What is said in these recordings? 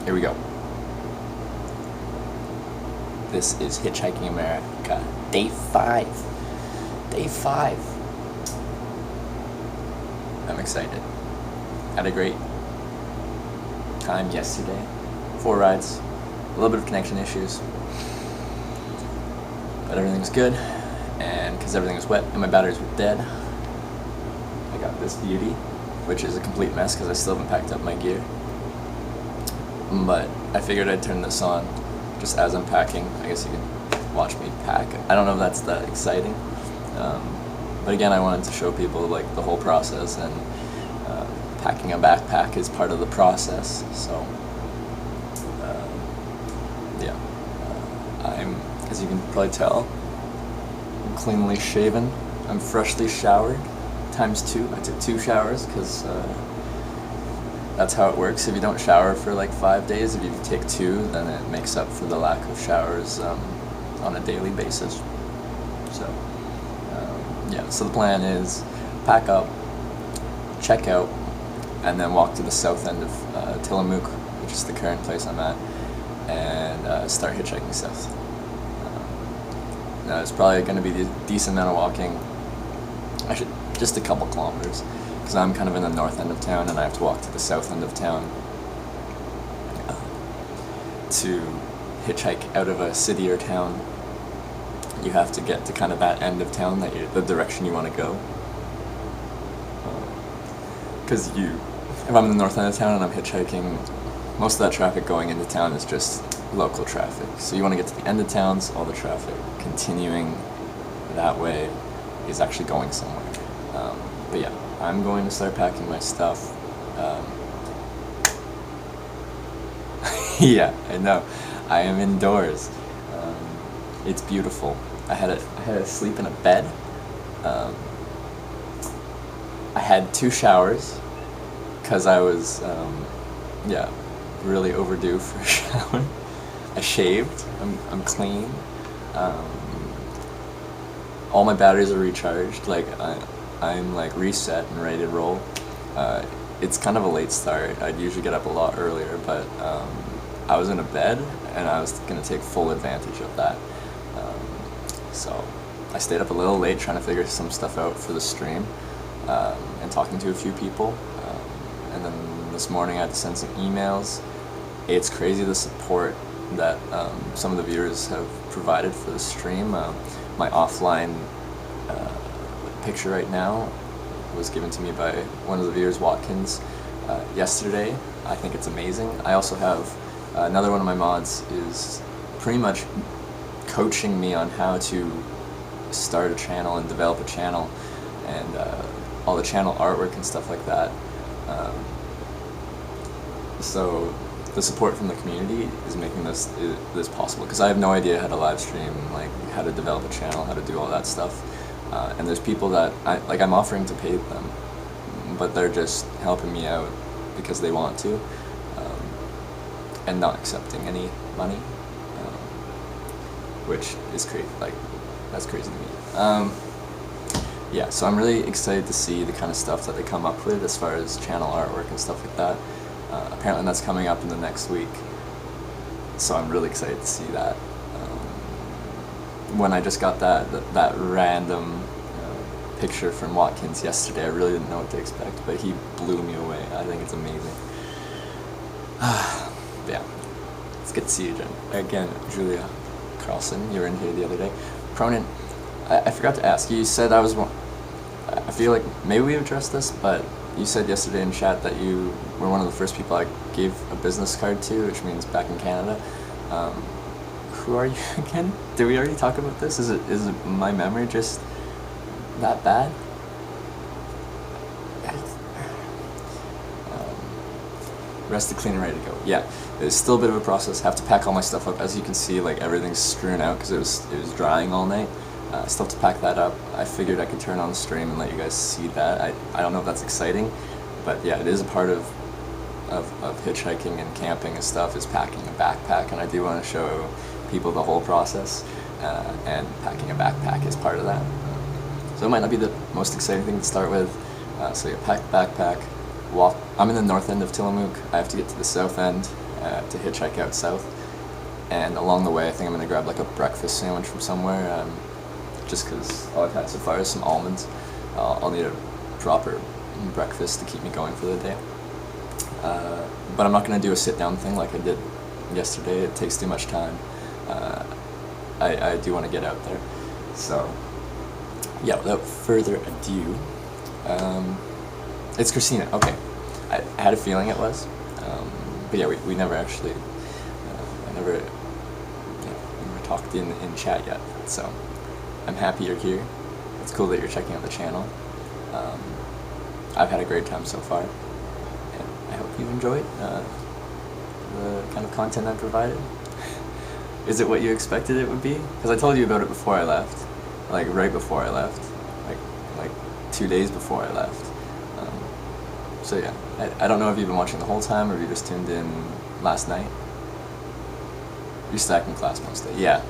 Here we go. This is Hitchhiking America, Day 5. Day 5. I'm excited. Had a great time yesterday. 4 rides. A little bit of connection issues. But everything's good. And because everything was wet and my batteries were dead, I got this beauty, which is a complete mess because I still haven't packed up my gear. But I figured I'd turn this on just as I'm packing. I guess you can watch me pack. I don't know if that's that exciting. But again, I wanted to show people like the whole process, and packing a backpack is part of the process. So yeah, I'm, as you can probably tell, I'm cleanly shaven. I'm freshly showered, ×2. I took 2 showers because that's how it works. If you don't shower for like 5 days, if you take 2, then it makes up for the lack of showers on a daily basis. So yeah, so the plan is pack up, check out, and then walk to the south end of Tillamook, which is the current place I'm at, and start hitchhiking south. Now, it's probably going to be a decent amount of walking. Actually, just a couple kilometers, because I'm kind of in the north end of town, and I have to walk to the south end of town to hitchhike out of a city or town. You have to get to kind of that end of town, the direction you want to go. Because if I'm in the north end of town and I'm hitchhiking, most of that traffic going into town is just local traffic. So you want to get to the end of towns, all the traffic continuing that way is actually going somewhere. But yeah, I'm going to start packing my stuff. Yeah, I know. I am indoors. It's beautiful. I had to sleep in a bed. I had 2 showers because I was yeah, really overdue for a shower. I shaved. I'm clean. All my batteries are recharged. Like I'm like reset and ready to roll. It's kind of a late start. I'd usually get up a lot earlier, but I was in a bed and I was gonna take full advantage of that. So I stayed up a little late trying to figure some stuff out for the stream, and talking to a few people. And then this morning I had to send some emails. It's crazy the support that some of the viewers have provided for the stream. My offline picture right now was given to me by one of the viewers, Watkins, yesterday. I think it's amazing. I also have another one of my mods is pretty much coaching me on how to start a channel and develop a channel, and all the channel artwork and stuff like that. So the support from the community is making this possible, because I have no idea how to live stream, like how to develop a channel, how to do all that stuff. And there's people that I'm offering to pay them, but they're just helping me out because they want to, and not accepting any money, which is crazy. Like, that's crazy to me. Yeah, so I'm really excited to see the kind of stuff that they come up with as far as channel artwork and stuff like that. Apparently that's coming up in the next week, so I'm really excited to see that. When I just got that random picture from Watkins yesterday, I really didn't know what to expect, but he blew me away. I think it's amazing. Yeah, it's good to see you again, Julia Carlson. You were in here the other day. Cronin, I forgot to ask you. You said I feel like maybe we addressed this, but you said yesterday in chat that you were one of the first people I gave a business card to, which means back in Canada. Who are you again? Did we already talk about this? Is it my memory just that bad? Rested, clean, and ready to go. Yeah, it's still a bit of a process. Have to pack all my stuff up. As you can see, like everything's strewn out because it was drying all night. I still have to pack that up. I figured I could turn on the stream and let you guys see that. I don't know if that's exciting, but yeah, it is a part of hitchhiking and camping and stuff, is packing a backpack, and I do want to show people the whole process, and packing a backpack is part of that. So it might not be the most exciting thing to start with. So you pack backpack, walk. I'm in the north end of Tillamook. I have to get to the south end, to hitchhike out south. And along the way, I think I'm gonna grab like a breakfast sandwich from somewhere, just because all I've had so far is some almonds. I'll need a proper breakfast to keep me going for the day. But I'm not gonna do a sit-down thing like I did yesterday. It takes too much time. I do want to get out there. So, yeah, without further ado, it's Christina. Okay, I had a feeling it was, but yeah, we never actually, I never, we never talked in chat yet. So, I'm happy you're here. It's cool that you're checking out the channel. I've had a great time so far, and I hope you enjoyed the kind of content I provided. Is it what you expected it would be? Because I told you about it before I left, like right before I left, like 2 days before I left. So yeah, I don't know if you've been watching the whole time or if you just tuned in last night. You're stuck in class most days. Yeah,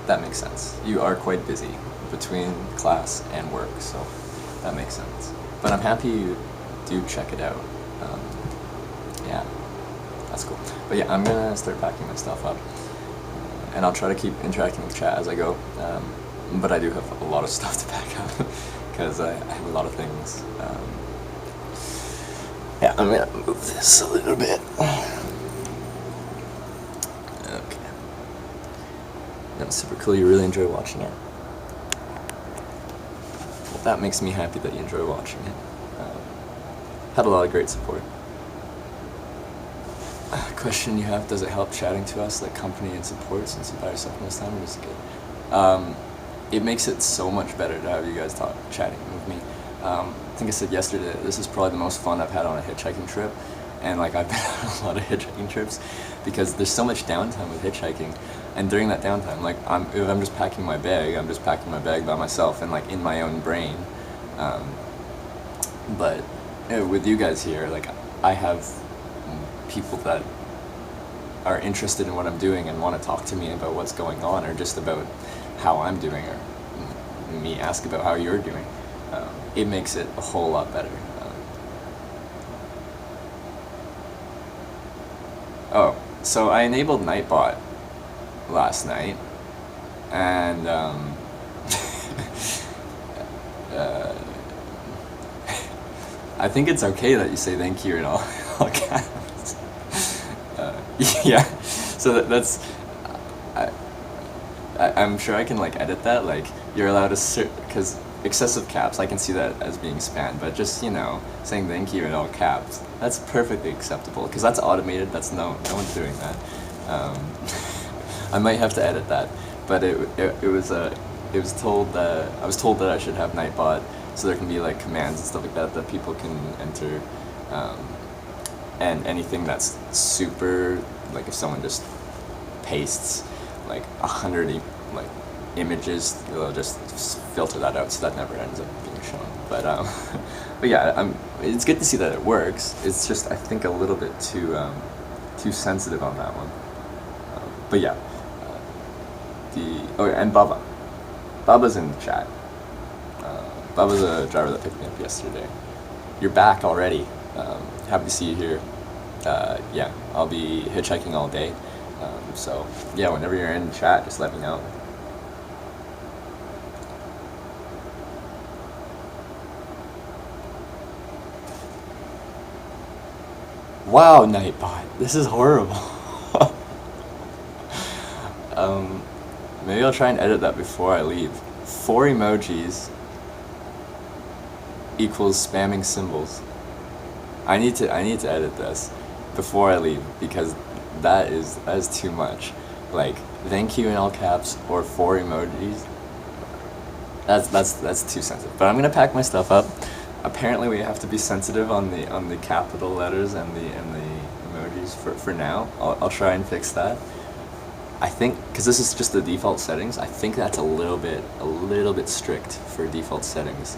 that makes sense. You are quite busy between class and work, so that makes sense. But I'm happy you do check it out. Yeah, that's cool. But yeah, I'm gonna start packing my stuff up. And I'll try to keep interacting with chat as I go, but I do have a lot of stuff to pack up because I have a lot of things. Yeah, I'm gonna move this a little bit. Okay. That's super cool. You really enjoy watching it. Well, that makes me happy that you enjoy watching it. Had a lot of great support. Question you have, does it help chatting to us like company and support since you're by yourself most time, or is it good? It makes it so much better to have you guys chatting with me. I think I said yesterday, this is probably the most fun I've had on a hitchhiking trip, and like I've been on a lot of hitchhiking trips because there's so much downtime with hitchhiking, and during that downtime, like if I'm just packing my bag, I'm just packing my bag by myself and like in my own brain. But with you guys here, like I have people that are interested in what I'm doing and want to talk to me about what's going on or just about how I'm doing or me ask about how you're doing. It makes it a whole lot better. Oh, so I enabled Nightbot last night and I think it's okay that you say thank you and all caps. Yeah, so that's I'm sure I can like edit that, like you're allowed to because excessive caps, I can see that as being spam, but just, you know, saying thank you in all caps, that's perfectly acceptable because that's automated. That's no one's doing that. I might have to edit that, but it was told that I was told that I should have Nightbot so there can be like commands and stuff like that that people can enter, and anything that's super, like if someone just pastes like 100 like images, they'll just filter that out so that never ends up being shown. But yeah, it's good to see that it works. It's just I think a little bit too sensitive on that one. But yeah, and Baba's in the chat. Baba's a driver that picked me up yesterday. You're back already. Happy to see you here. Yeah, I'll be hitchhiking all day. So yeah, whenever you're in chat, just let me know. Wow, Nightbot, this is horrible. Maybe I'll try and edit that before I leave. 4 emojis equals spamming symbols. I need to edit this before I leave because that is too much. Like thank you in all caps or 4 emojis. That's too sensitive. But I'm gonna pack my stuff up. Apparently we have to be sensitive on the capital letters and the emojis for now. I'll try and fix that. I think because this is just the default settings, I think that's a little bit strict for default settings.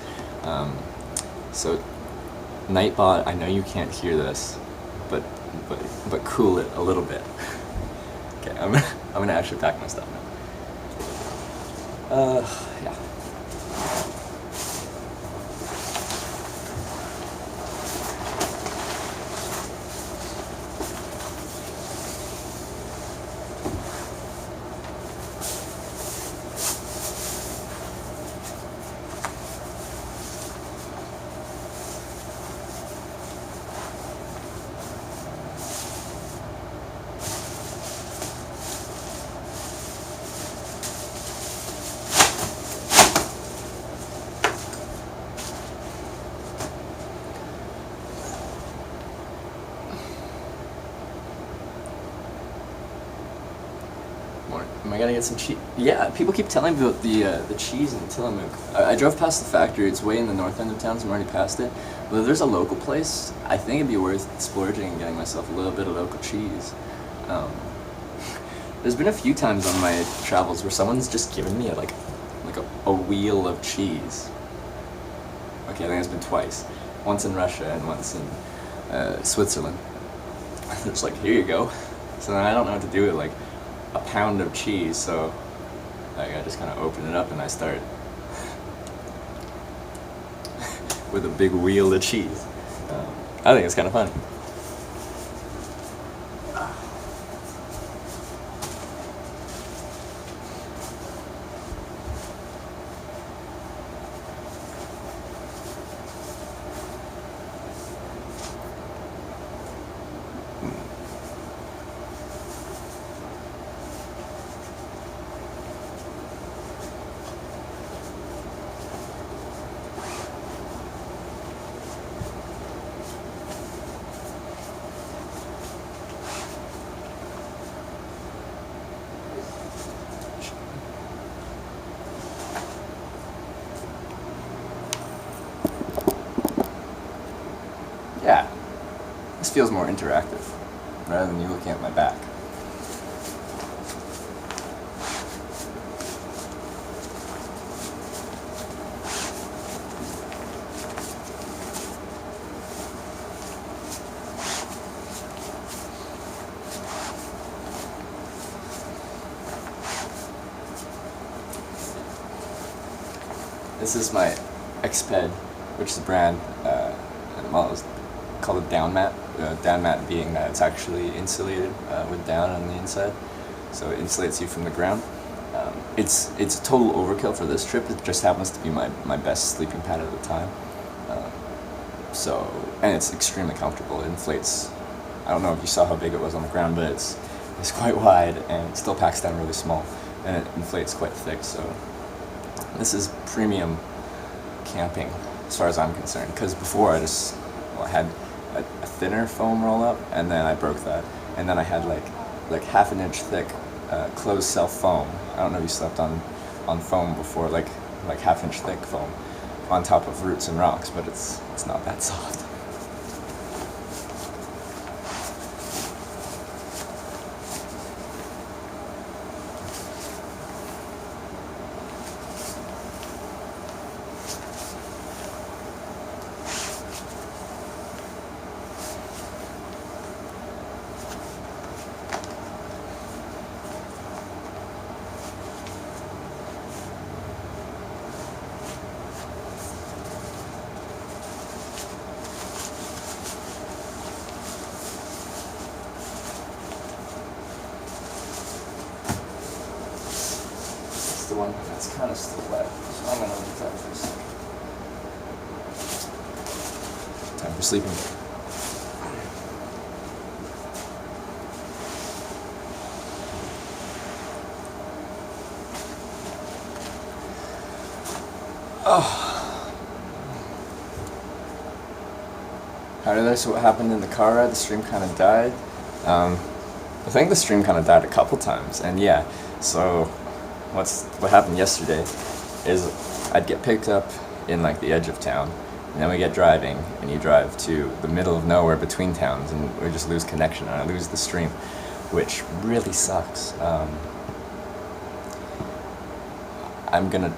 So Nightbot, I know you can't hear this, but cool it a little bit. Okay, I'm gonna actually pack my stuff now. Yeah. Am I gonna get some cheese? Yeah, people keep telling me about the cheese in Tillamook. I drove past the factory. It's way in the north end of town, so I'm already past it. But if there's a local place, I think it'd be worth splurging and getting myself a little bit of local cheese. There's been a few times on my travels where someone's just given me a wheel of cheese. Okay, I think it's been twice. Once in Russia and once in Switzerland. They're just like, here you go. So then I don't know what to do with like a pound of cheese, so like, I just kind of open it up and I start with a big wheel of cheese. I think it's kind of funny. Yeah, this feels more interactive, rather than you looking at my back. This is my Xped, which is a brand, well, it's called a down mat. Down mat being that it's actually insulated with down on the inside, so it insulates you from the ground. It's a total overkill for this trip. It just happens to be my best sleeping pad at the time. And it's extremely comfortable. It inflates. I don't know if you saw how big it was on the ground, but it's quite wide and it still packs down really small, and it inflates quite thick. So this is premium camping as far as I'm concerned, because before I had a thinner foam roll up, and then I broke that, and then I had like half an inch thick closed cell foam. I don't know if you slept on foam before, like half inch thick foam on top of roots and rocks, but it's not that soft. The one that's kind of still wet, so I'm gonna leave that for a second. Time for sleeping. Oh. How did I? So what happened in the car ride? The stream kind of died. I think the stream kind of died a couple times, and yeah, so. What happened yesterday is I'd get picked up in like the edge of town, and then we get driving, and you drive to the middle of nowhere between towns, and we just lose connection, and I lose the stream, which really sucks. I'm gonna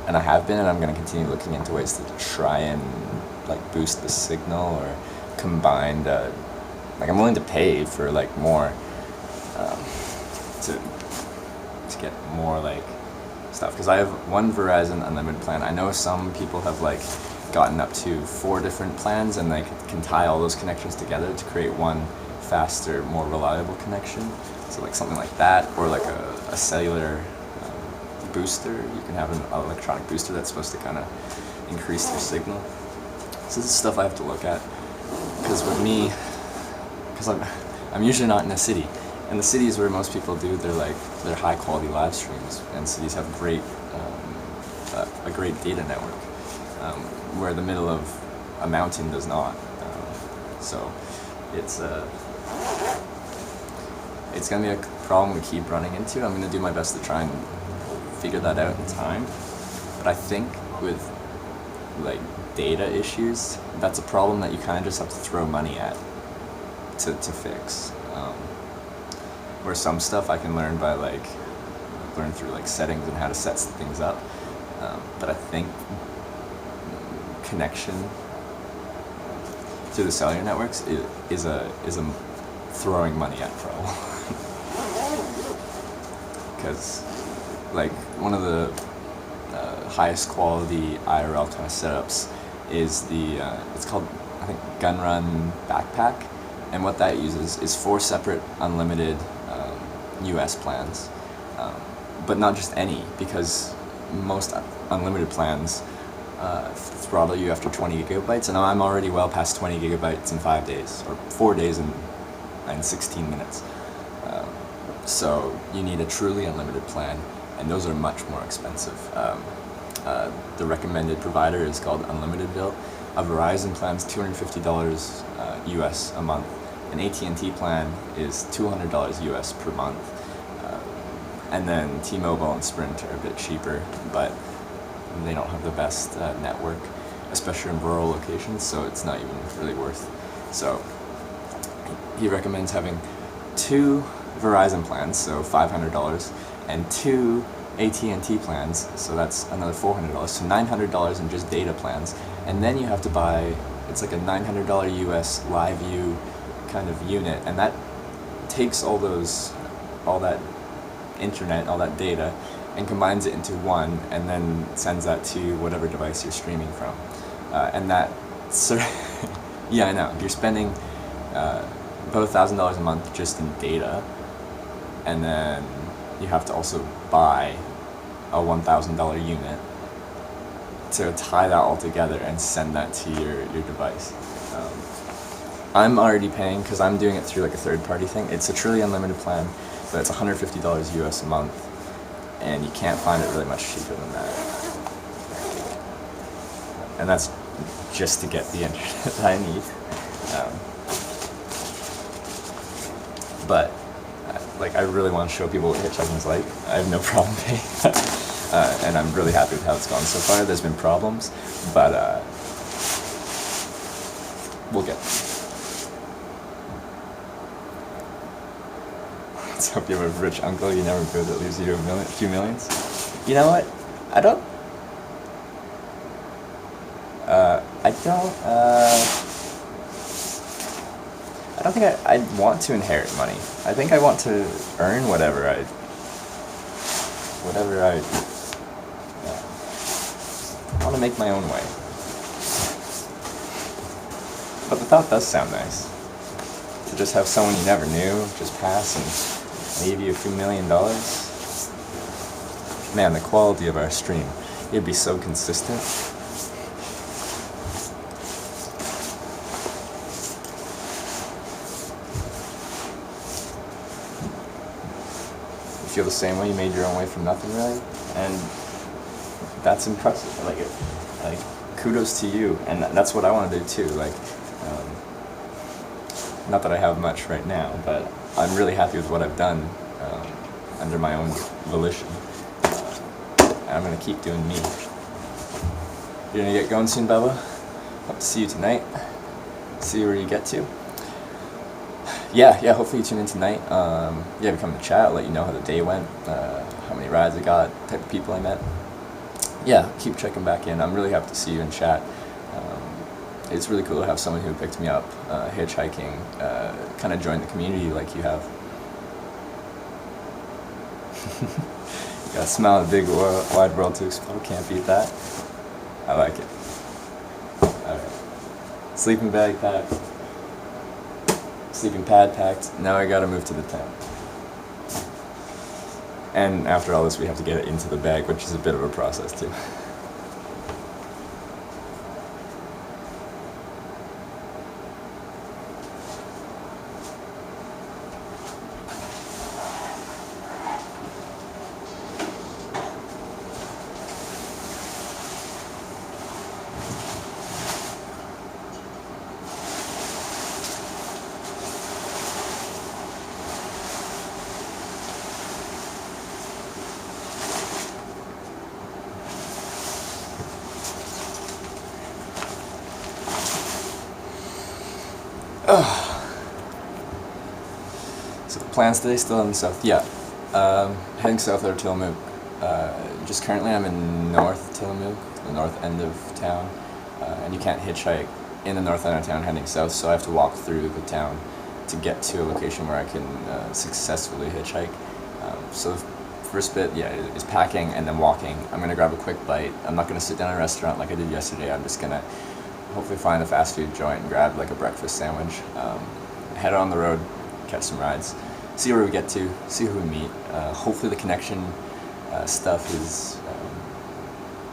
continue looking into ways to try and like boost the signal or combine I'm willing to pay for like more to get more like stuff, because I have one Verizon unlimited plan. I know some people have like gotten up to 4 different plans, and they can tie all those connections together to create one faster, more reliable connection. So like something like that, or like a cellular booster. You can have an electronic booster that's supposed to kind of increase your signal. So this is stuff I have to look at, because with me, because I'm usually not in a city. And the cities where most people do they're high quality live streams, and cities have a great data network, where the middle of a mountain does not. So it's it's going to be a problem we keep running into. I'm going to do my best to try and figure that out in time. But I think with like data issues, that's a problem that you kind of just have to throw money at to fix. Where some stuff I can learn by learn through like settings and how to set things up. But I think connection to the cellular networks is a throwing money at problem. Because like one of the highest quality IRL kind of setups is the it's called, I think, Gun Run Backpack, and what that uses is 4 separate unlimited US plans, but not just any, because most unlimited plans throttle you after 20 gigabytes, and I'm already well past 20 gigabytes in 5 days, or 4 days and 16 minutes. So you need a truly unlimited plan, and those are much more expensive. The recommended provider is called Unlimitedville. A Verizon plan is $250 US a month. An AT&T plan is $200 US per month. And then T-Mobile and Sprint are a bit cheaper, but they don't have the best network, especially in rural locations, so it's not even really worth. So he recommends having 2 Verizon plans, so $500, and 2 AT&T plans, so that's another $400, so $900 in just data plans. And then you have to buy, it's like a $900 US live view kind of unit, and that takes all that internet, all that data, and combines it into one, and then sends that to whatever device you're streaming from. And that, yeah, I know, you're spending about $1,000 a month just in data, and then you have to also buy a $1,000 unit to tie that all together and send that to your device. I'm already paying, because I'm doing it through like a third-party thing. It's a truly unlimited plan, but it's $150 US a month, and you can't find it really much cheaper than that. And that's just to get the internet that I need. But like, I really want to show people what hitchhiking's like. I have no problem paying that. And I'm really happy with how it's gone so far. There's been problems, but we'll get there. So if you have a rich uncle you never go that leaves you a few millions. You know what? I don't think I want to inherit money. I think I want to earn whatever I want to make my own way. But the thought does sound nice. To just have someone you never knew just pass and leave you a few $1 million. Man, the quality of our stream, it'd be so consistent. You feel the same way? You made your own way from nothing, really? And that's impressive. Like kudos to you. And that's what I want to do too. Like, not that I have much right now, but I'm really happy with what I've done under my own volition. And I'm going to keep doing me. You're going to get going soon, Bubba? Hope to see you tonight. See where you get to. Yeah, hopefully you tune in tonight. We come to chat, I'll let you know how the day went, how many rides I got, type of people I met. Yeah, keep checking back in. I'm really happy to see you in chat. It's really cool to have someone who picked me up hitchhiking, kind of join the community like you have. You gotta smile at the big wide world to explore, can't beat that. I like it. Alright. Sleeping bag packed. Sleeping pad packed. Now I gotta move to the tent. And after all this we have to get it into the bag, which is a bit of a process too. So plans today still in the south. Yeah, heading south out of Tillamook. Just currently I'm in North Tillamook, the north end of town, and you can't hitchhike in the north end of town heading south, so I have to walk through the town to get to a location where I can successfully hitchhike. So the first bit, yeah, is packing and then walking. I'm gonna grab a quick bite. I'm not gonna sit down in a restaurant like I did yesterday. I'm just gonna hopefully find a fast food joint and grab like a breakfast sandwich. Head on the road, catch some rides, see where we get to, see who we meet. Hopefully the connection stuff is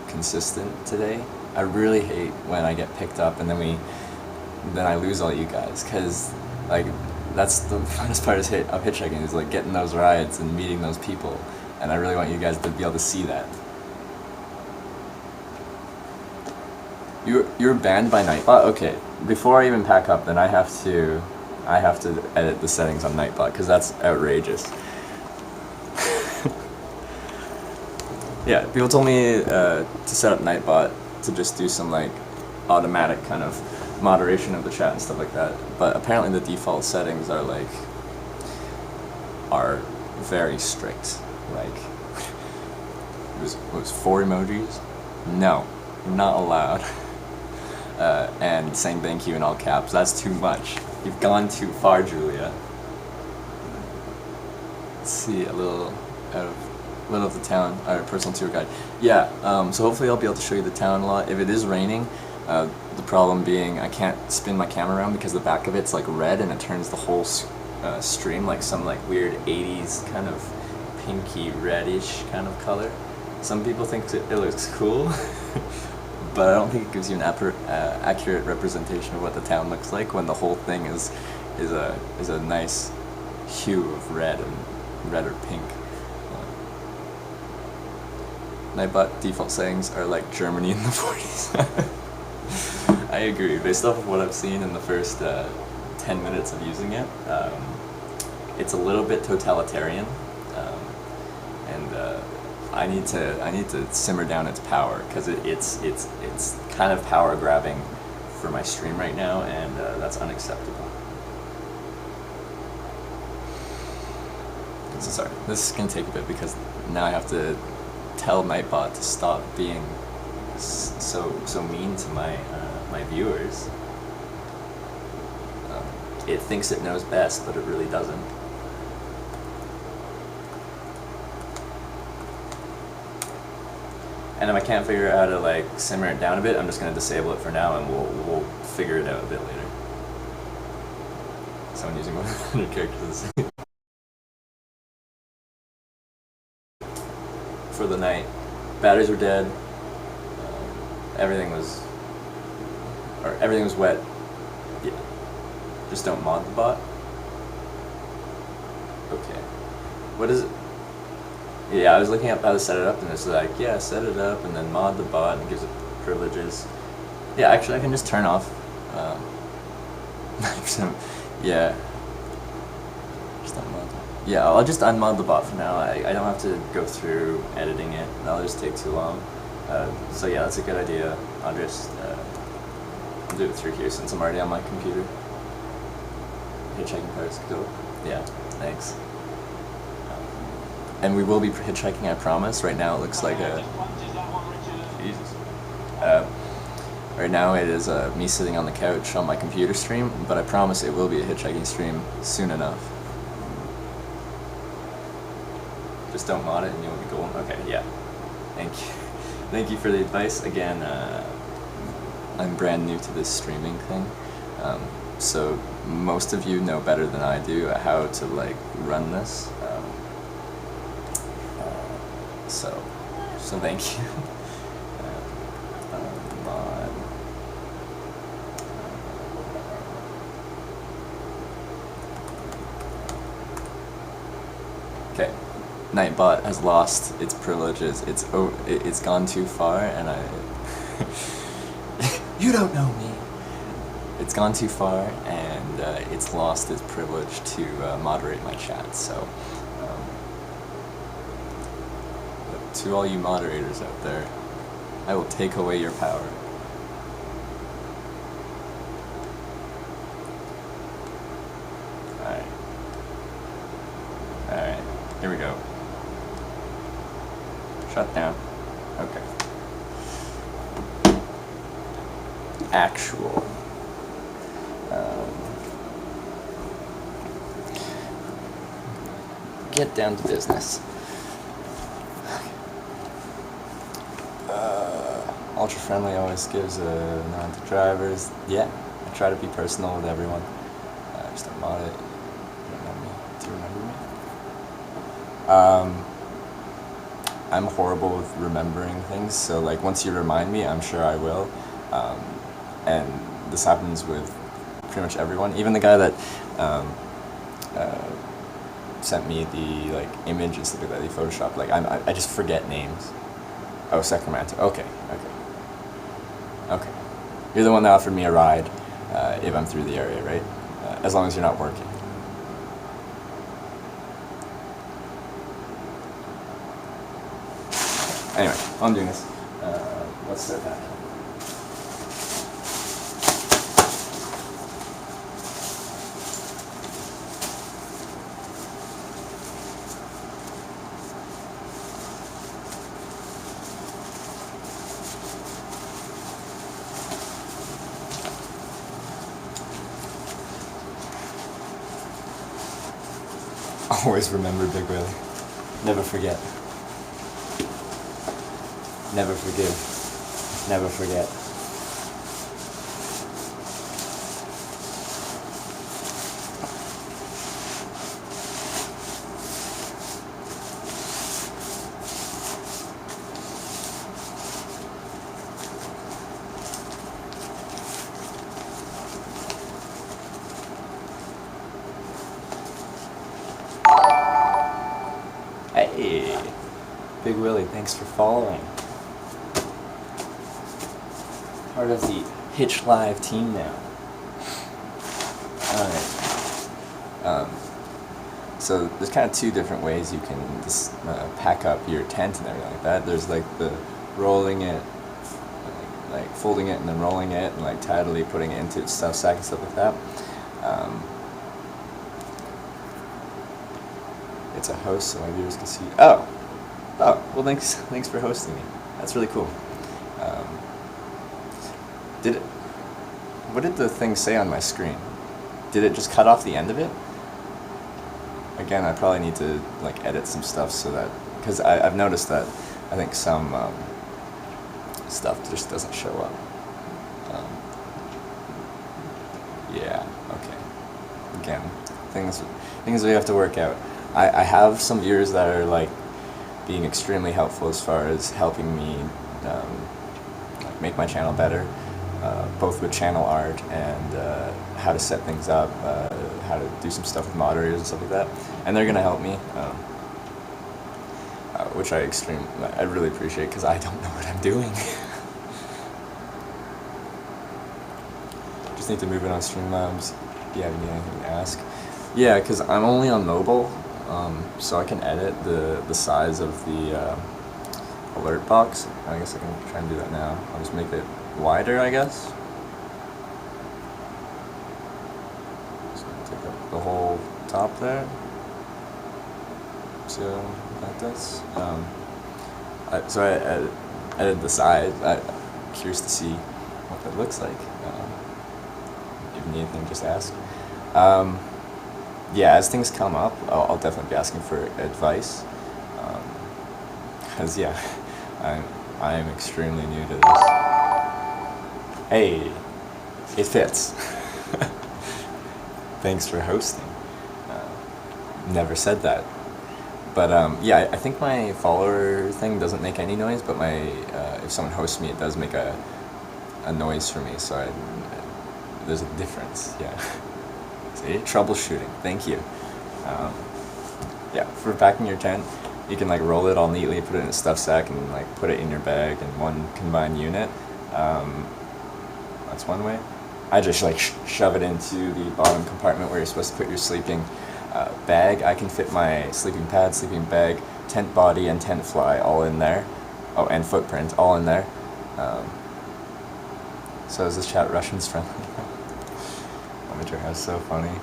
consistent today. I really hate when I get picked up and then I lose all you guys, because like that's the funnest part of hitchhiking, is like getting those rides and meeting those people, and I really want you guys to be able to see that. You're banned by Nightbot? Okay, before I even pack up, then I have to edit the settings on Nightbot, because that's outrageous. Yeah, people told me to set up Nightbot to just do some like automatic kind of moderation of the chat and stuff like that, but apparently the default settings are very strict. Like, it was 4 emojis? No, not allowed. And saying thank you in all caps, that's too much. You've gone too far, Julia. Let's see, a little of the town, our personal tour guide. Yeah, so hopefully I'll be able to show you the town a lot. If it is raining, the problem being I can't spin my camera around because the back of it's like red and it turns the whole stream like some like weird 80s kind of pinky reddish kind of color. Some people think it looks cool, but I don't think it gives you an accurate representation of what the town looks like when the whole thing is a nice hue of red or pink. Nightbot default settings are like Germany in the 40s. I agree. Based off of what I've seen in the first 10 minutes of using it, it's a little bit totalitarian, and I need to simmer down its power, because it's kind of power grabbing for my stream right now, and that's unacceptable. So sorry, this is gonna take a bit because now I have to tell Nightbot to stop being so mean to my viewers. It thinks it knows best, but it really doesn't. And if I can't figure out how to like simmer it down a bit, I'm just gonna disable it for now, and we'll figure it out a bit later. Someone using 100 characters for the night. Batteries were dead. Everything was wet. Yeah. Just don't mod the bot. Okay. What is it? Yeah, I was looking up how to set it up, and it's like, yeah, set it up and then mod the bot, and it gives it privileges. Yeah, actually I can just turn off 9%. Yeah. Just unmod. Yeah, I'll just unmod the bot for now. I don't have to go through editing it. That'll just take too long. So yeah, that's a good idea. I'll just do it through here since I'm already on my computer. Hitchhiking parts, go. Yeah, thanks. And we will be hitchhiking, I promise. Right now it looks like a... Jesus. Right now it is me sitting on the couch on my computer stream, but I promise it will be a hitchhiking stream soon enough. Just don't mod it and you'll be golden. Okay, yeah. Thank you. Thank you for the advice. Again, I'm brand new to this streaming thing, so most of you know better than I do how to like run this. So thank you. Mod. Okay. Nightbot has lost its privileges. It's gone too far, and you don't know me. It's gone too far, and it's lost its privilege to moderate my chat. So, to all you moderators out there, I will take away your power. Here we go. Shut down. Okay. Actual. Get down to business. Ultra friendly always gives a nod to drivers. Yeah, I try to be personal with everyone. Just don't mod it. You don't know me. Do you remember me? I'm horrible with remembering things, so like once you remind me, I'm sure I will. And this happens with pretty much everyone. Even the guy that sent me the like image and stuff like that, he photoshopped. Like I just forget names. Oh, Sacramento. Okay. You're the one that offered me a ride if I'm through the area, right? As long as you're not working. Anyway, I'm doing this. Let's start that. Always remember Big Willie. Never forget. Never forgive. Never forget. Hey, Big Willie, thanks for following. Part of the Hitch Live team now. Alright. So there's kind of two different ways you can just pack up your tent and everything like that. There's like the rolling it, like folding it and then rolling it and like tidily putting it into its stuff sack and stuff like that. It's a host so my viewers can see. Oh, well thanks for hosting me. That's really cool. What did the thing say on my screen? Did it just cut off the end of it? Again, I probably need to like edit some stuff so that, because I've noticed that I think some stuff just doesn't show up. Yeah, okay. Again, things we have to work out. I have some viewers that are like being extremely helpful as far as helping me like make my channel better. Both with channel art and how to set things up, how to do some stuff with moderators and stuff like that, and they're gonna help me, which I really appreciate because I don't know what I'm doing. Just need to move it on Streamlabs. Do you have anything to ask? Yeah, because I'm only on mobile, so I can edit the size of the alert box. I guess I can try and do that now. I'll just make it wider, I guess. So take up the whole top there. So like this. So I edited the size. I'm curious to see what that looks like. If you need anything, just ask. Yeah, as things come up, I'll definitely be asking for advice. Because yeah, I'm extremely new to this. Hey, it fits. Thanks for hosting. Never said that. But yeah, I think my follower thing doesn't make any noise, but my if someone hosts me, it does make a noise for me, so there's a difference, yeah. See, troubleshooting, thank you. Yeah, for packing your tent, you can like roll it all neatly, put it in a stuff sack, and like put it in your bag in one combined unit. That's one way. I just like shove it into the bottom compartment where you're supposed to put your sleeping bag. I can fit my sleeping pad, sleeping bag, tent body, and tent fly all in there. Oh, and footprint all in there. So is this chat Russians friendly? Amateur house so funny.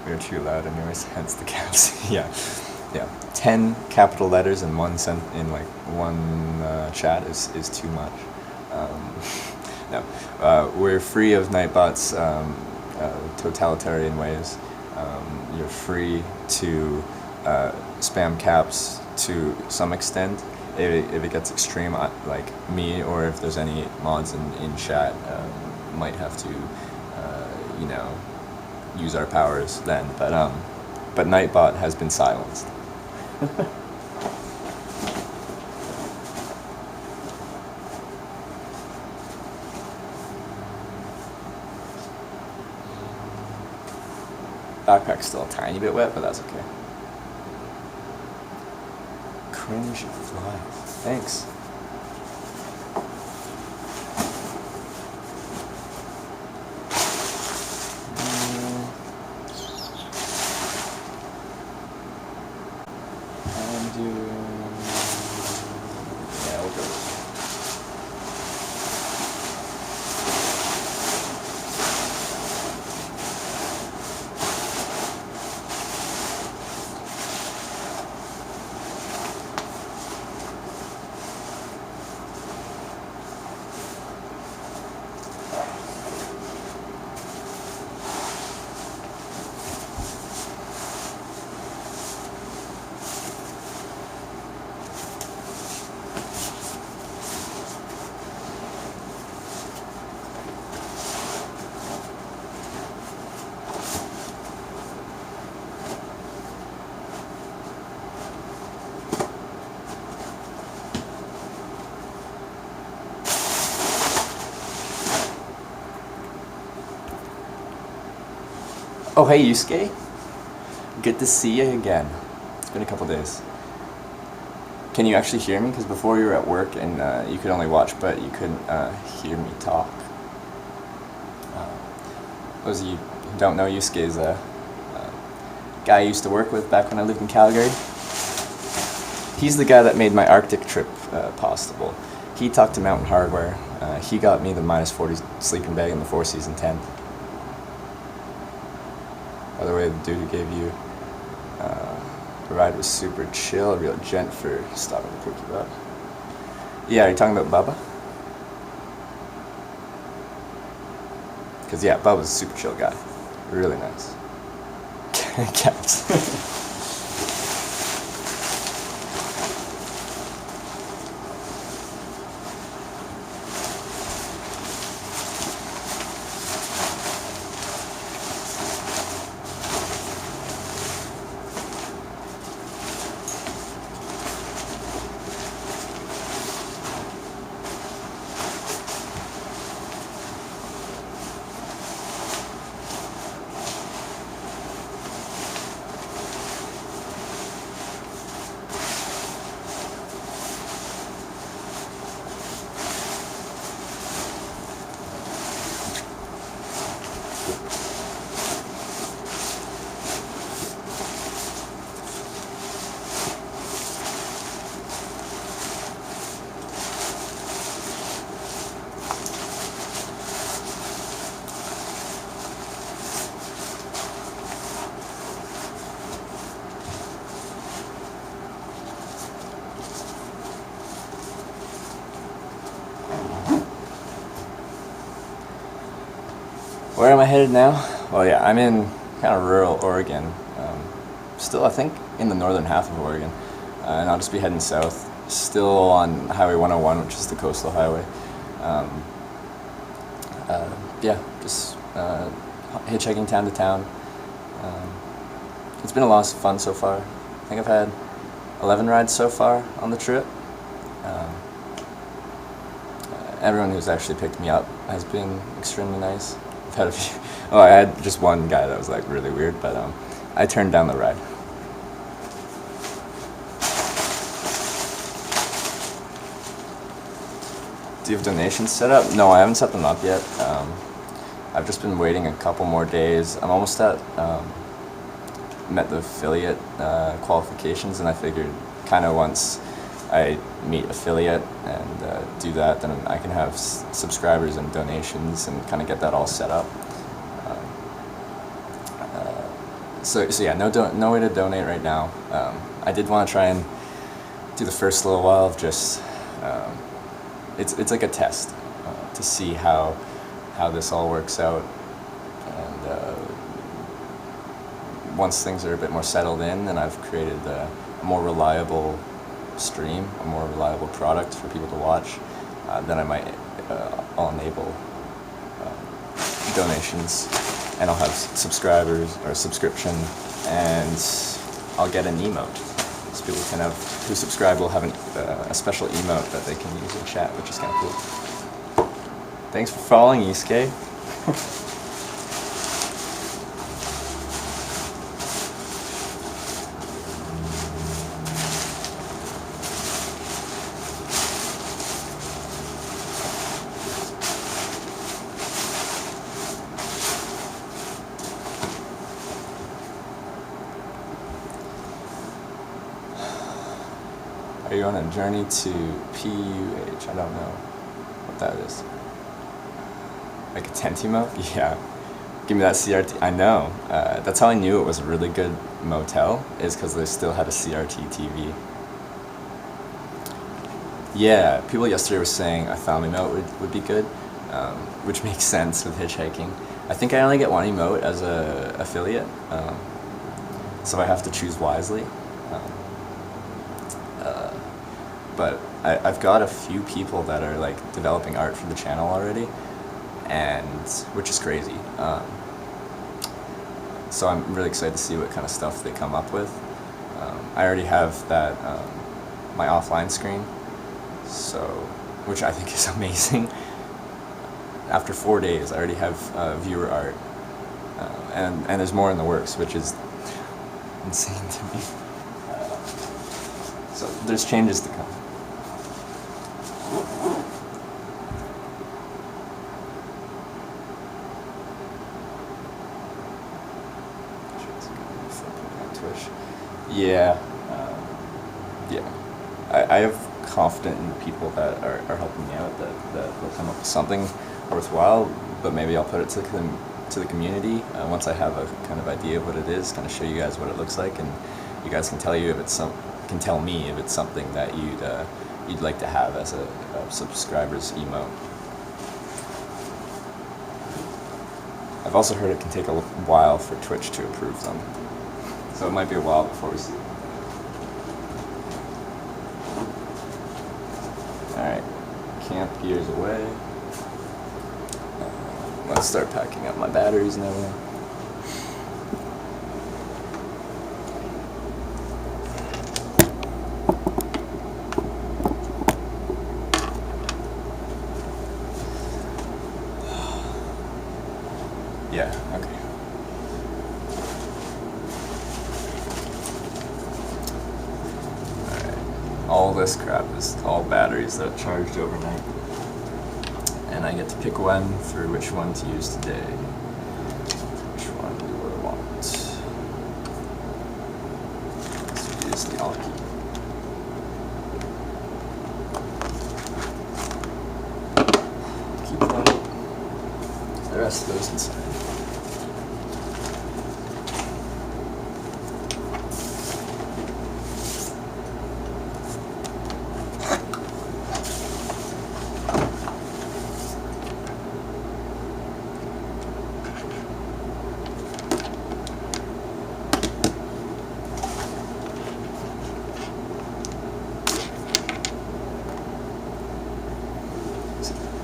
We are too loud anyways, hence the caps. Yeah. yeah, 10 capital letters in one chat is too much. Um, no, we're free of Nightbot's totalitarian ways. You're free to spam caps to some extent. If it gets extreme, like me, or if there's any mods in chat, might have to, you know, use our powers then. But Nightbot has been silenced. Backpack's still a tiny bit wet, but that's okay. Cringe fly. Thanks. I'm doing... Yeah, we'll go with it. Oh, hey, Yusuke. Good to see you again. It's been a couple days. Can you actually hear me? Because before you were at work and you could only watch, but you couldn't hear me talk. Those of you who don't know, Yusuke is a guy I used to work with back when I lived in Calgary. He's the guy that made my Arctic trip possible. He talked to Mountain Hardware. He got me the -40 sleeping bag and the 4-season tent. By the way, the dude who gave you the ride was super chill, a real gent for stopping to pick you up. Yeah, are you talking about Bubba? Because, yeah, Bubba's a super chill guy. Really nice. Cats. Where am I headed now? Well, yeah, I'm in kind of rural Oregon. Still, I think, in the northern half of Oregon. And I'll just be heading south. Still on Highway 101, which is the coastal highway. Yeah, just hitchhiking town to town. It's been a lot of fun so far. I think I've had 11 rides so far on the trip. Everyone who's actually picked me up has been extremely nice. I've had a few. Oh, I had just one guy that was like really weird, but I turned down the ride. Do you have donations set up? No, I haven't set them up yet. I've just been waiting a couple more days. I'm almost at met the affiliate qualifications, and I figured kind of once I meet affiliate and do that, then I can have subscribers and donations and kind of get that all set up. So yeah, no way to donate right now. I did want to try and do the first little while of just it's like a test to see how this all works out, and once things are a bit more settled in, and I've created a more reliable stream, a more reliable product for people to watch, then I might I'll enable donations, and I'll have subscribers or subscription, and I'll get an emote. So people can have, who subscribe will have a special emote that they can use in chat, which is kind of cool. Thanks for following, Isuke. Are you on a journey to PUH? I don't know what that is. Like a Tentimo? Yeah. Give me that CRT. I know. That's how I knew it was a really good motel, is because they still had a CRT TV. Yeah, people yesterday were saying a family emote would be good, which makes sense with hitchhiking. I think I only get one emote as a affiliate, so I have to choose wisely. But I've got a few people that are like developing art for the channel already, and which is crazy. So I'm really excited to see what kind of stuff they come up with. I already have that my offline screen, so which I think is amazing. After 4 days, I already have viewer art, and there's more in the works, which is insane to me. So there's changes to come. Yeah, I have confidence in the people that are helping me out, that will come up with something worthwhile, but maybe I'll put it to the community once I have a kind of idea of what it is, kind of show you guys what it looks like, and you guys can tell me if it's something that you'd like to have as a subscriber's emote. I've also heard it can take a while for Twitch to approve them, so it might be a while before we see them. Alright, camp gear's away. Let's start packing up my batteries and everything. Yeah, okay. Alright, all this crap is all batteries that charged overnight. And I get to pick one for which one to use today. Which one do I want? Let's use the Alki. Keep that. The rest goes inside.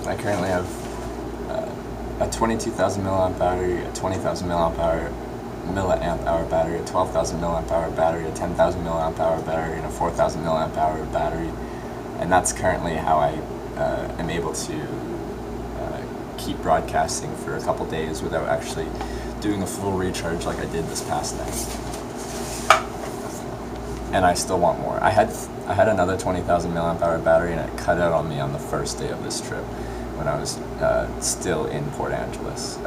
I currently have a 22,000 milliamp battery, a 20,000 milliamp hour battery, a 12,000 milliamp hour battery, a 10,000 milliamp hour battery, and a 4,000 milliamp hour battery, and that's currently how I am able to keep broadcasting for a couple days without actually doing a full recharge like I did this past night. And I still want more. I had another 20,000 milliamp hour battery, and it cut out on me on the first day of this trip when I was still in Port Angeles,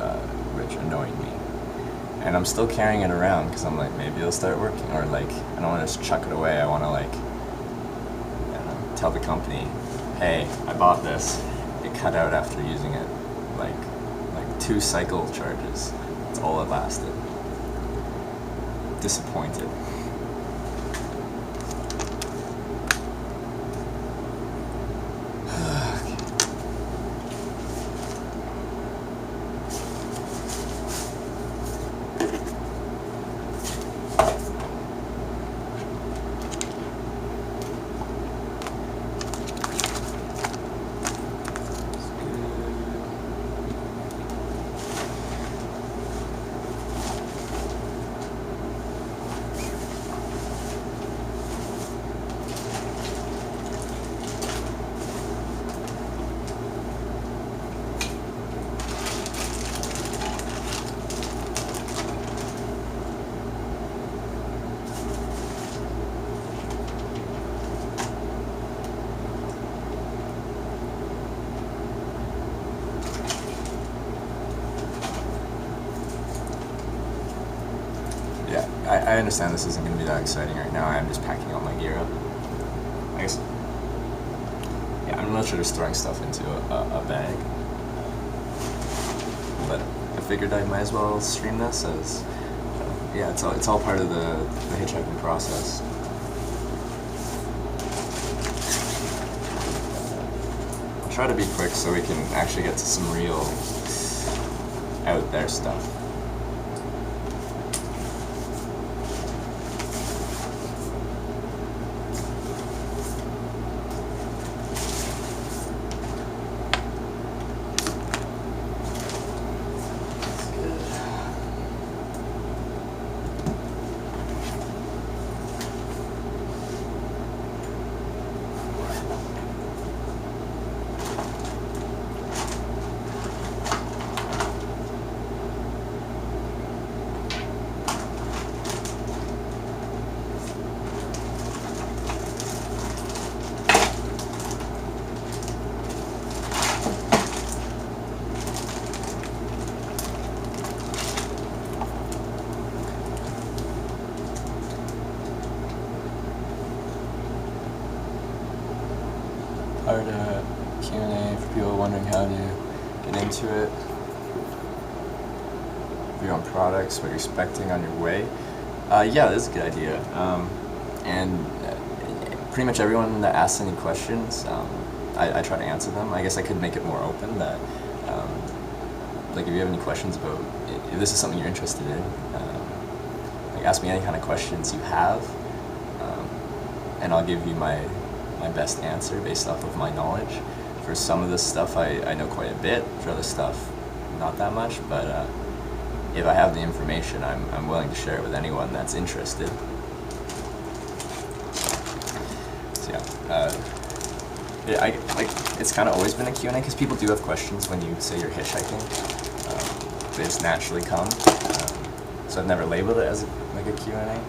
which annoyed me. And I'm still carrying it around because I'm like, maybe it'll start working, or like, I don't want to just chuck it away. I want to like, I don't know, tell the company, hey, I bought this. It cut out after using it like 2 cycle charges. That's all it lasted. disappointed. Yeah, I understand this isn't going to be that exciting right now. I'm just packing all my gear up. I guess, yeah, I'm literally just throwing stuff into a bag. But I figured I might as well stream this as, yeah, it's all part of the hitchhiking process. I'll try to be quick so we can actually get to some real out there stuff. Part Q&A for people wondering how to get into it. Your own products, what you're expecting on your way. Yeah, that's a good idea. And pretty much everyone that asks any questions, I try to answer them. I guess I could make it more open that, like if you have any questions about, if this is something you're interested in, like ask me any kind of questions you have, and I'll give you my best answer based off of my knowledge. For some of this stuff I know quite a bit, for other stuff not that much, but if I have the information, I'm willing to share it with anyone that's interested. So yeah, it's kind of always been a Q&A because people do have questions when you say you're hitchhiking. They just naturally come. So I've never labeled it as like a Q&A,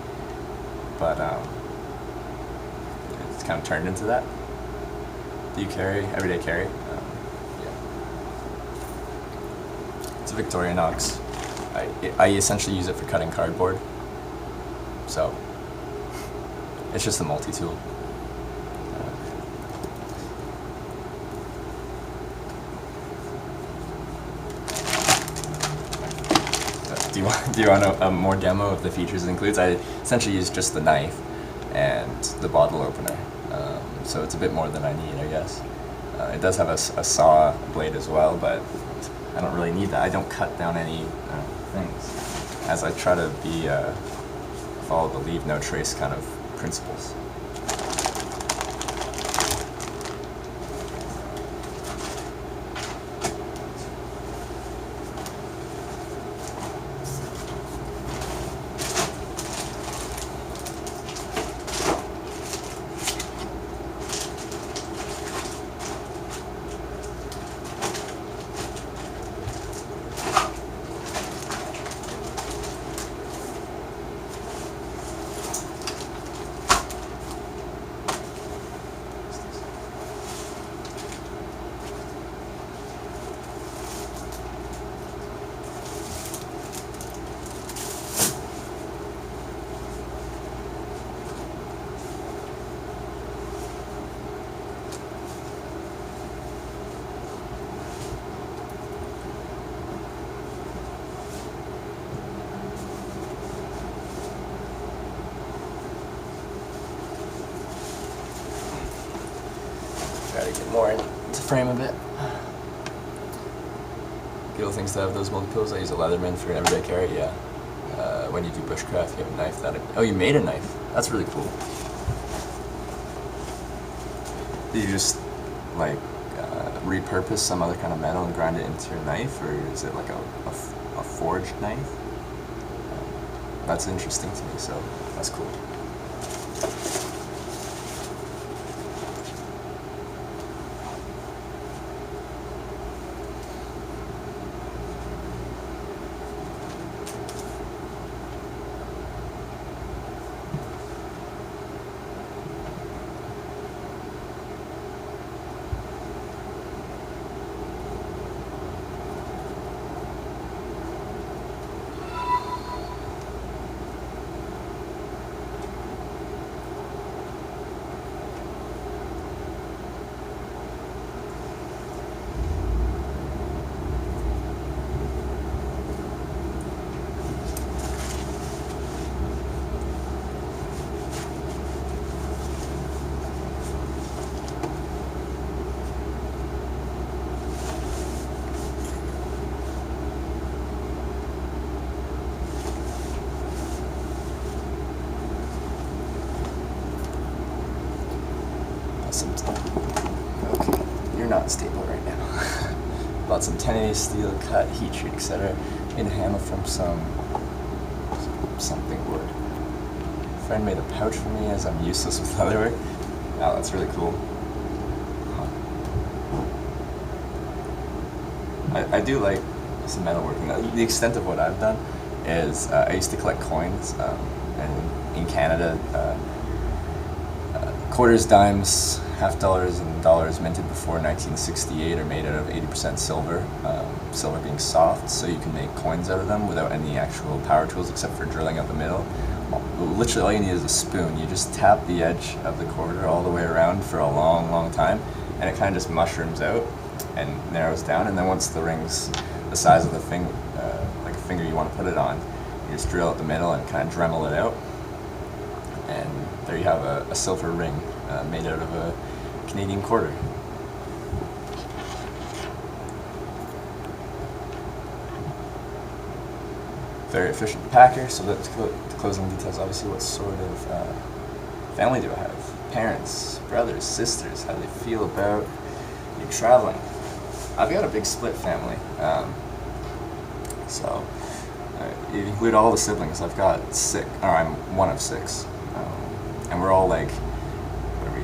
but it's kind of turned into that. Do you carry everyday carry? Yeah. It's a Victorinox. I essentially use it for cutting cardboard. So it's just a multi-tool. Do you want a more demo of the features it includes? I essentially use just the knife and the bottle opener. So it's a bit more than I need, I guess. It does have a saw blade as well, but I don't really need that. I don't cut down any things, as I try to be follow the leave no trace kind of principles. Try to get more into frame a bit. Good little things to have those multi-pills. I use a Leatherman for everyday carry, yeah. When you do bushcraft, you have a knife that... Oh, you made a knife. That's really cool. Do you just, like, repurpose some other kind of metal and grind it into your knife, or is it like a forged knife? That's interesting to me, so that's cool. Okay, you're not stable right now. Bought some 10A steel cut, heat treat, etc. Made a hammer from something wood. A friend made a pouch for me as I'm useless with leatherwork. Wow, that's really cool. Huh. I do like some metalworking. The extent of what I've done is I used to collect coins, and in Canada, quarters, dimes, half dollars, and dollars minted before 1968 are made out of 80% silver, silver being soft, so you can make coins out of them without any actual power tools except for drilling out the middle. Literally all you need is a spoon. You just tap the edge of the quarter all the way around for a long, long time, and it kind of just mushrooms out and narrows down, and then once the ring's the size of the finger, like a finger you want to put it on, you just drill out the middle and kind of Dremel it out, and there you have a silver ring made out of a Canadian quarter. Very efficient packer, so that's the closing details. Obviously, what sort of family do I have? Parents, brothers, sisters, how do they feel about you traveling? I've got a big split family. So, if you include all the siblings, I've got six, or I'm one of six. And we're all like, what are we,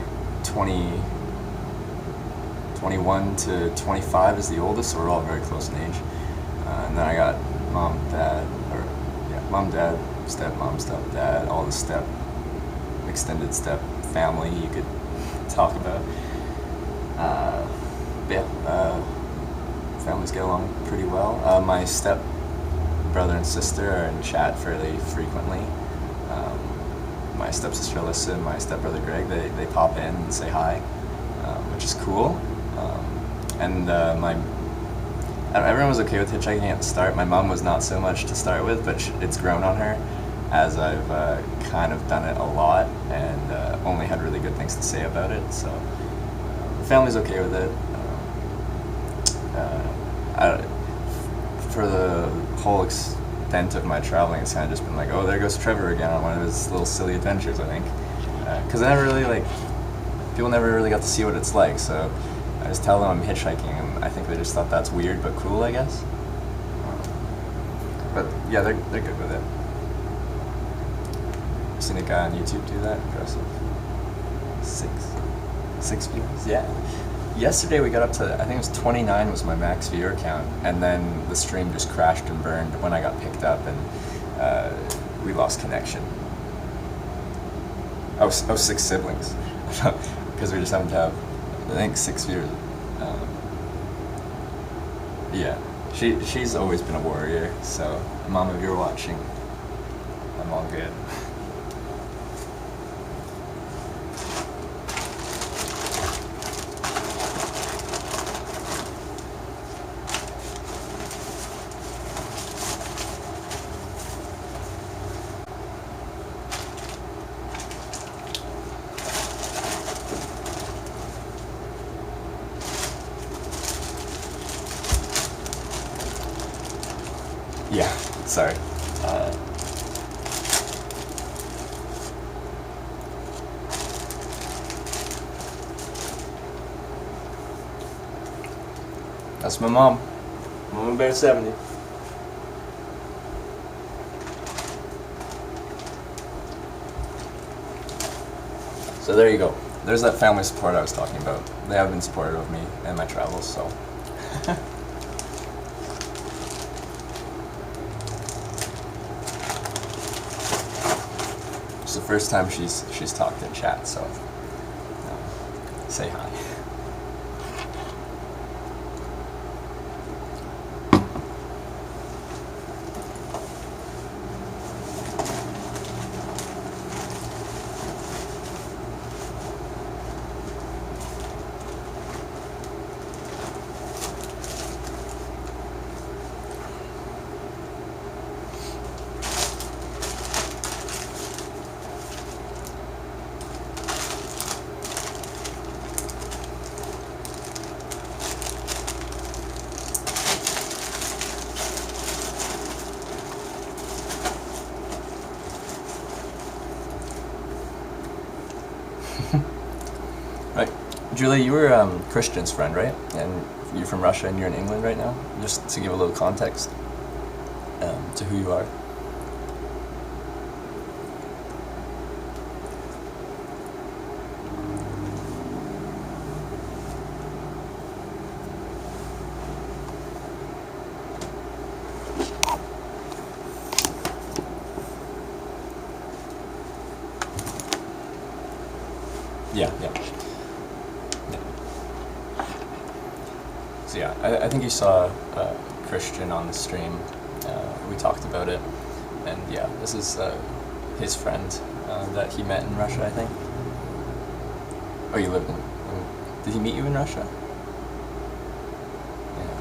21 to 25 is the oldest, so we're all very close in age. And then I got mom, dad, stepmom, stepdad, all the extended step family you could talk about. Families get along pretty well. My step brother and sister are in chat fairly frequently. My stepsister Alyssa and my stepbrother Greg, they pop in and say hi, which is cool. Everyone was okay with hitchhiking at the start. My mom was not so much to start with, but it's grown on her as I've kind of done it a lot and only had really good things to say about it. So the family's okay with it. For the whole extent of my traveling, it's kind of just been like, oh, there goes Trevor again on one of his little silly adventures, I think. Because I never really, people never really got to see what it's like, so I just tell them I'm hitchhiking, and I think they just thought that's weird but cool, I guess. But yeah, they're good with it. I've seen a guy on YouTube do that. Impressive. Six viewers? Yeah. Yesterday we got up to, I think it was 29 was my max viewer count, and then the stream just crashed and burned when I got picked up, and we lost connection. Oh, 6 siblings. Because we just happened to have, I think, 6 viewers. Yeah, she's always been a warrior, so Mom, if you're watching, I'm all good. Sorry. That's my mom. Mama Bear 70. So there you go. There's that family support I was talking about. They have been supportive of me and my travels, so. It's the first time she's talked in chat, so say hi. Right. Julie, you were Christian's friend, right? And you're from Russia and you're in England right now? Just to give a little context to who you are. Yeah. So yeah, I think you saw Christian on the stream. We talked about it, and yeah, this is his friend that he met in Russia, I think. Oh, you lived in did he meet you in Russia? Yeah.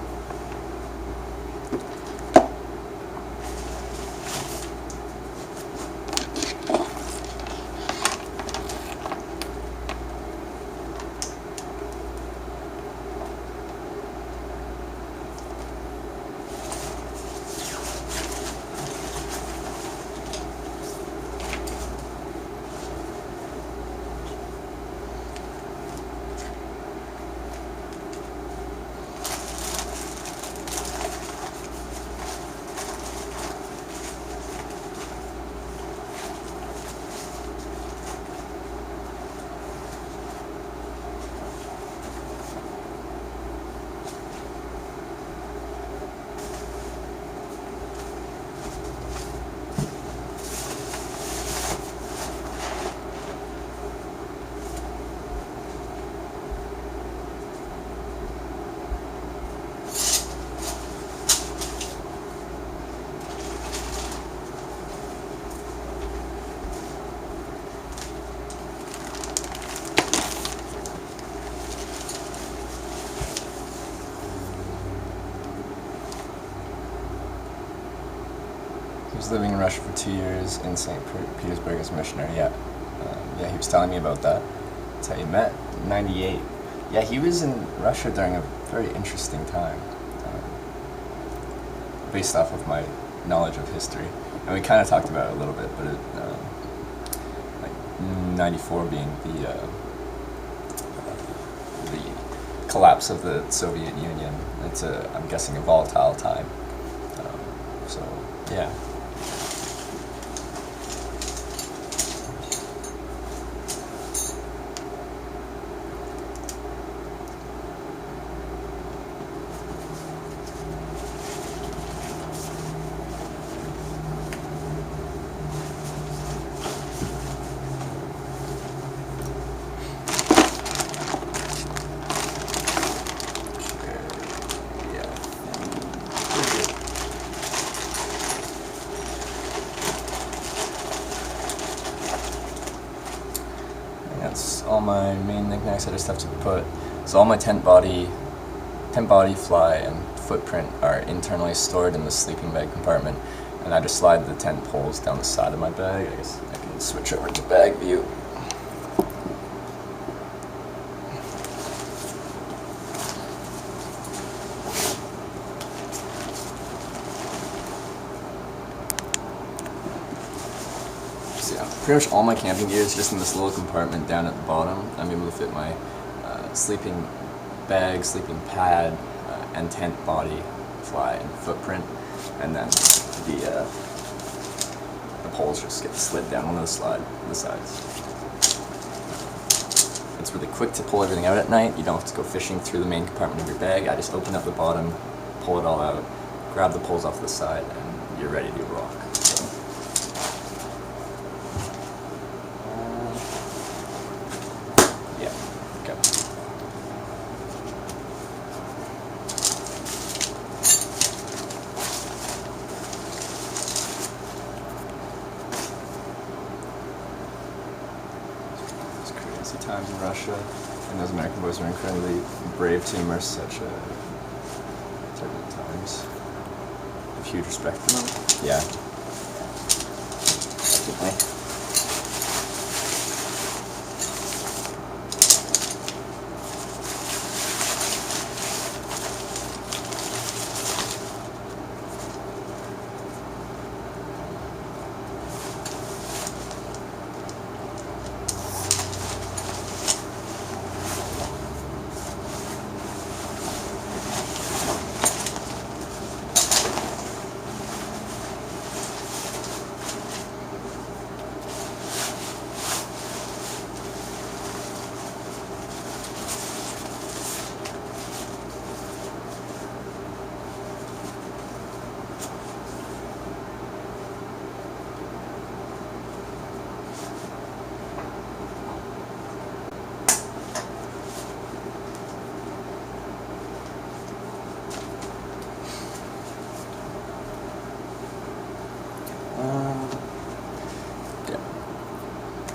He was living in Russia for 2 years in St. Petersburg as a missionary, yeah. Yeah, he was telling me about that. That's how you met, in 98. Yeah, he was in Russia during a very interesting time, based off of my knowledge of history. And we kind of talked about it a little bit, but it, like 94 being the collapse of the Soviet Union. It's I'm guessing a volatile time. So, yeah. That's all my main knickknacks I just have to put. So all my tent body, fly, and footprint are internally stored in the sleeping bag compartment, and I just slide the tent poles down the side of my bag. I guess I can switch over to bag view. pretty much all my camping gear is just in this little compartment down at the bottom. I'm able to fit my sleeping bag, sleeping pad, and tent body, fly, and footprint, and then the poles just get slid down one of the sides. It's really quick to pull everything out at night. You don't have to go fishing through the main compartment of your bag. I just open up the bottom, pull it all out, grab the poles off the side, and you're ready to rock. So, yeah, okay. It's crazy times in Russia, and those American boys are incredibly brave to immerse such turbulent times. I have huge respect for them. Yeah. Definitely.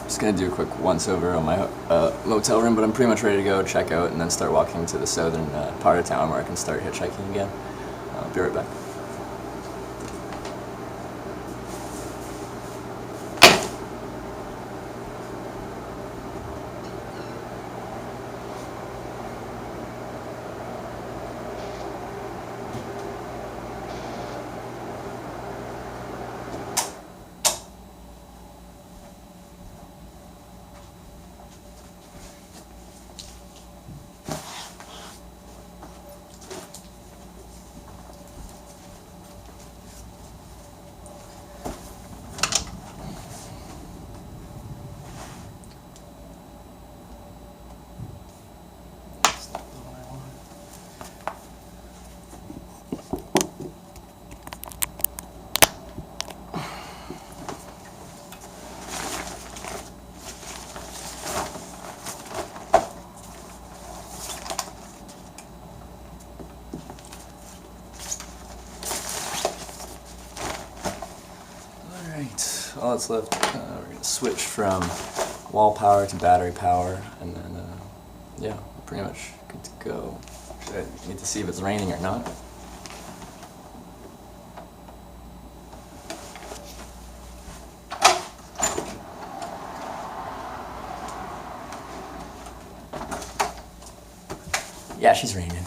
Just gonna do a quick once over on my motel room, but I'm pretty much ready to go check out and then start walking to the southern part of town where I can start hitchhiking again. I'll be right back. All that's left, we're going to switch from wall power to battery power, and then, yeah, pretty much good to go. I need to see if it's raining or not. Yeah, she's raining.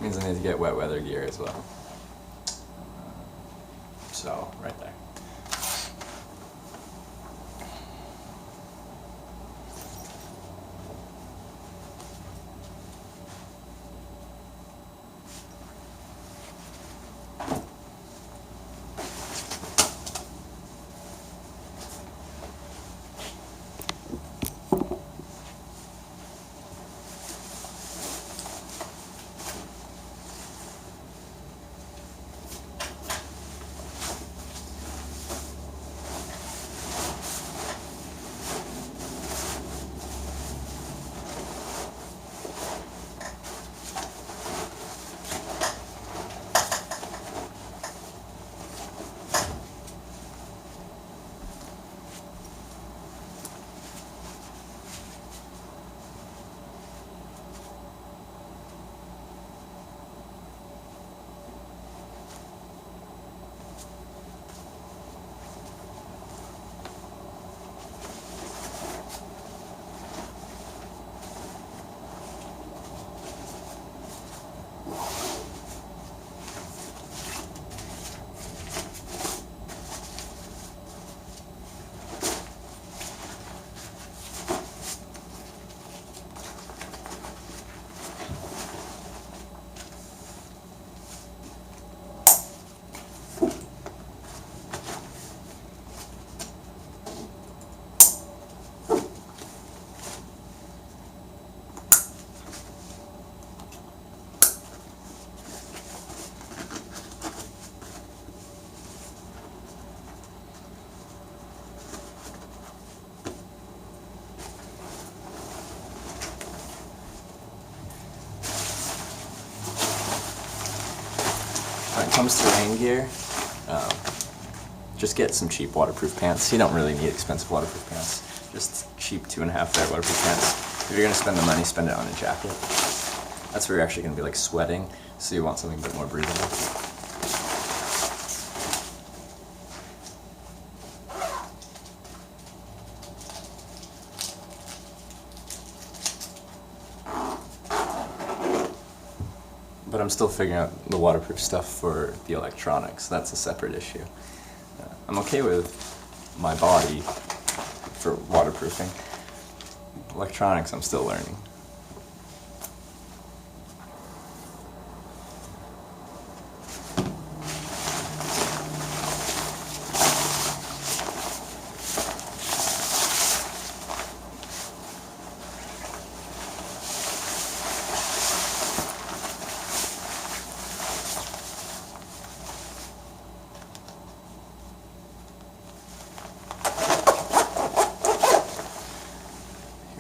Means I need to get wet weather gear as well. So, right there. it comes to rain gear, just get some cheap waterproof pants. You don't really need expensive waterproof pants. Just cheap 2.5 layer waterproof pants. If you're gonna spend the money, spend it on a jacket. That's where you're actually gonna be like sweating, so you want something a bit more breathable. But I'm still figuring out the waterproof stuff for the electronics. That's a separate issue. I'm okay with my body for waterproofing. Electronics, I'm still learning.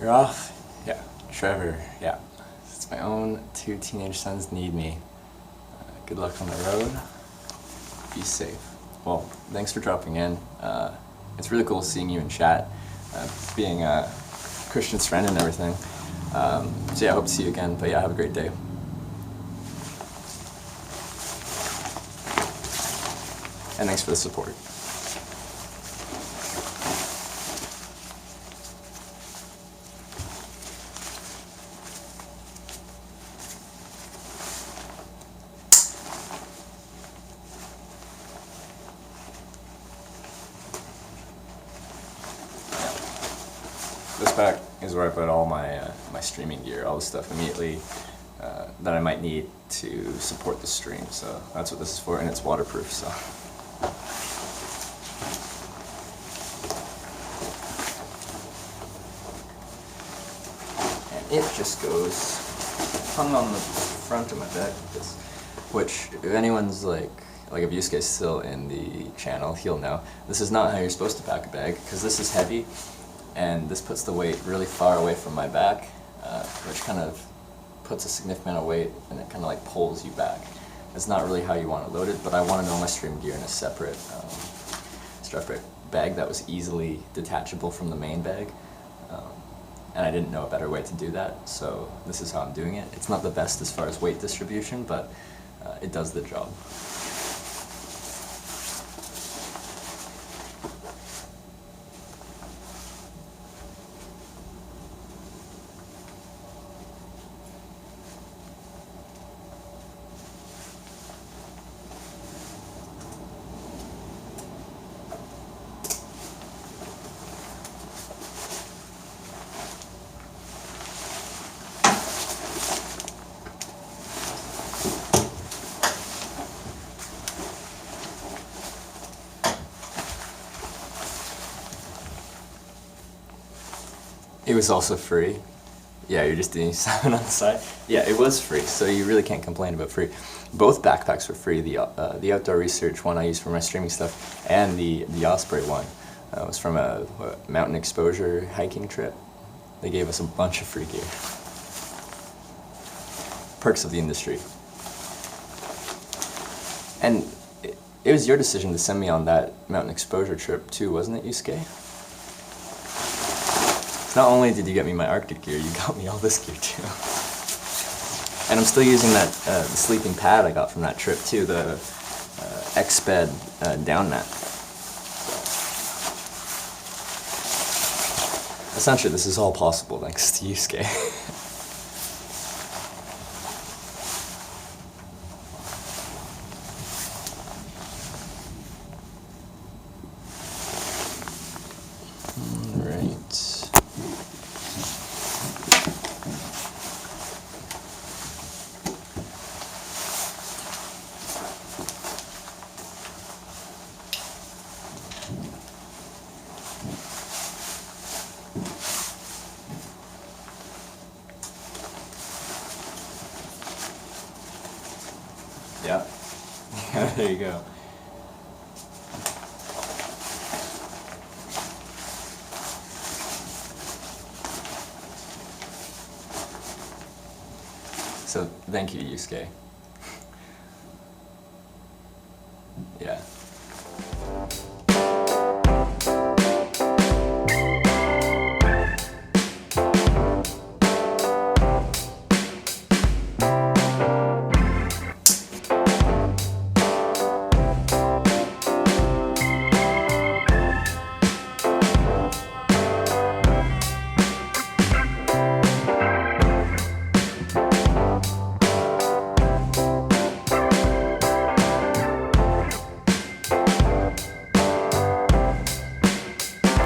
You're off? Yeah. Trevor, yeah. It's my own 2 teenage sons need me. Good luck on the road. Be safe. Well, thanks for dropping in. It's really cool seeing you in chat, being Christian's friend and everything. So yeah, I hope to see you again. But yeah, have a great day. And thanks for the support. This back is where I put all my my streaming gear, all the stuff immediately that I might need to support the stream. So that's what this is for, and it's waterproof. So. And it just goes hung on the front of my bag, which if anyone's like if Yusuke's still in the channel, he'll know. This is not how you're supposed to pack a bag, because this is heavy. And this puts the weight really far away from my back, which kind of puts a significant amount of weight, and it kind of like pulls you back. It's not really how you want to load it, but I want to know my stream gear in a separate bag that was easily detachable from the main bag. And I didn't know a better way to do that, so this is how I'm doing it. It's not the best as far as weight distribution, but it does the job. It was also free. Yeah, you're just doing something on the side. Yeah, it was free, so you really can't complain about free. Both backpacks were free. The outdoor research one I used for my streaming stuff, and the Osprey one was from a mountain exposure hiking trip. They gave us a bunch of free gear. Perks of the industry. And it was your decision to send me on that mountain exposure trip too, wasn't it, Yusuke? Not only did you get me my Arctic gear, you got me all this gear too. And I'm still using that the sleeping pad I got from that trip too, the X-Bed down mat. Essentially, this is all possible thanks to Yusuke. Yeah. There you go. So, thank you, Yusuke. Yeah.